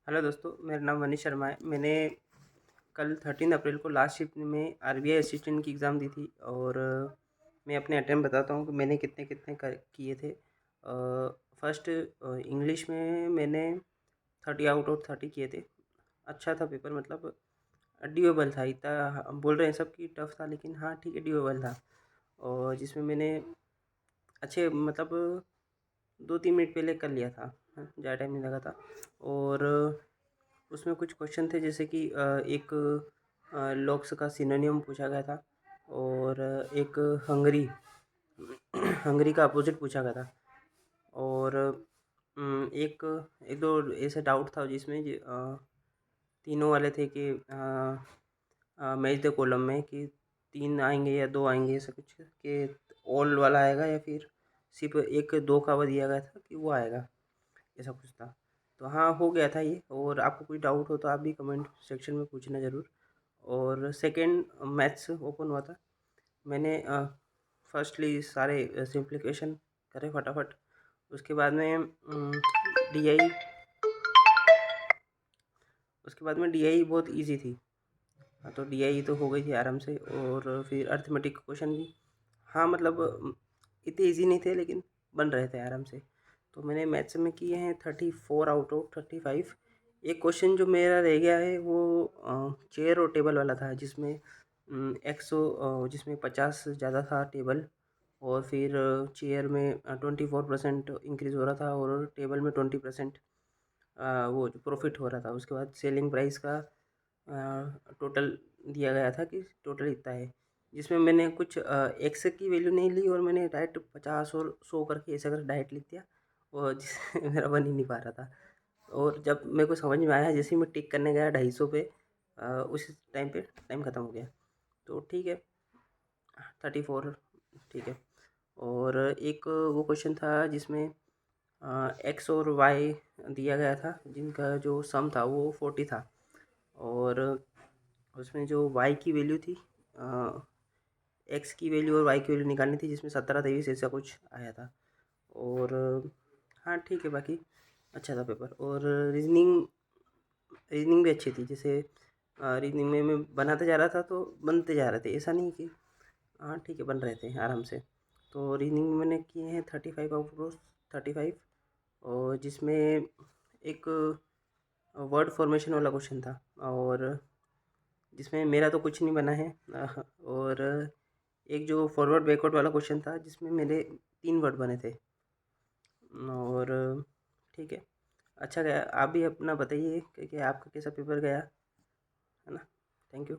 Hello दोस्तों, मेरा नाम मनीष शर्मा है। मैंने कल 13 अप्रैल को लास्ट शिफ्ट में आरबीआई असिस्टेंट की एग्ज़ाम दी थी और मैं अपने अटेम्प्ट बताता हूँ कि मैंने कितने कितने किए थे। फर्स्ट इंग्लिश में मैंने 30 आउट ऑफ 30 किए थे। अच्छा था पेपर, मतलब ड्यूएबल था। इतना बोल रहे हैं सब कि टफ था, लेकिन हाँ ठीक है, ड्यूएबल था। और जिसमें मैंने अच्छे, मतलब 2-3 मिनट पहले कर लिया था। ज़्यादा टाइम नहीं लगा था। और उसमें कुछ क्वेश्चन थे, जैसे कि एक लॉक्स का सिनोनियम पूछा गया था और एक हंगरी हंगरी का अपोजिट पूछा गया था। और एक एक दो ऐसे डाउट था जिसमें तीनों वाले थे कि मैच द कॉलम में कि 3 आएंगे या 2 आएंगे, ऐसा कुछ कि ऑल वाला आएगा या फिर सिर्फ एक दो का वो दिया गया था कि वो आएगा, ऐसा कुछ था। तो हाँ, हो गया था ये। और आपको कोई डाउट हो तो आप भी कमेंट सेक्शन में पूछना ज़रूर। और सेकंड मैथ्स ओपन हुआ था। मैंने फर्स्टली सारे सिंप्लीफिकेशन करे फटाफट। उसके बाद में डीआई उसके बाद में डीआई बहुत इजी थी। हाँ, तो डीआई तो हो गई थी आराम से। और फिर अर्थमेटिक क्वेश्चन भी, हाँ मतलब इतने इजी नहीं थे, लेकिन बन रहे थे आराम से। तो मैंने मैथ्स में किए हैं 34 आउट ऑफ 35। एक क्वेश्चन जो मेरा रह गया है वो चेयर और टेबल वाला था, जिसमें जिसमें 50 ज़्यादा था टेबल। और फिर चेयर में 24% इंक्रीज़ हो रहा था और टेबल में 20% वो जो प्रॉफिट हो रहा था। उसके बाद सेलिंग प्राइस का टोटल दिया गया था कि टोटल इतना है, जिसमें मैंने कुछ एक्स की वैल्यू नहीं ली और मैंने डायरेक्ट 50 और 100 करके ऐसा कर डायरेक्ट लिख दिया। और जिससे मेरा बन ही नहीं पा रहा था। और जब मेरे को समझ में आया, जैसे ही मैं टिक करने गया 250 पे, उस टाइम पे टाइम ख़त्म हो गया। तो ठीक है, 34 ठीक है। और एक वो क्वेश्चन था जिसमें एक्स और वाई दिया गया था, जिनका जो सम था वो 40 था। और उसमें जो वाई की वैल्यू थी, एक्स की वैल्यू और वाई की वैल्यू निकालनी थी, जिसमें 17-23 ऐसा कुछ आया था। और हाँ ठीक है, बाकी अच्छा था पेपर। और रीजनिंग रीजनिंग भी अच्छी थी। जैसे रीजनिंग में मैं बनाते जा रहा था तो बनते जा रहे थे, ऐसा नहीं कि हाँ ठीक है, बन रहे थे आराम से। तो रीजनिंग में मैंने किए हैं 35 आउट ऑफ 35। और जिसमें एक वर्ड फॉर्मेशन वाला क्वेश्चन था, और जिसमें मेरा तो कुछ नहीं बना है। और एक जो फॉरवर्ड बैकवर्ड वाला क्वेश्चन था, जिसमें मेरे 3 वर्ड बने थे। और ठीक है, अच्छा गया। आप भी अपना बताइए कि आपका कैसा पेपर गया, है ना। Thank you.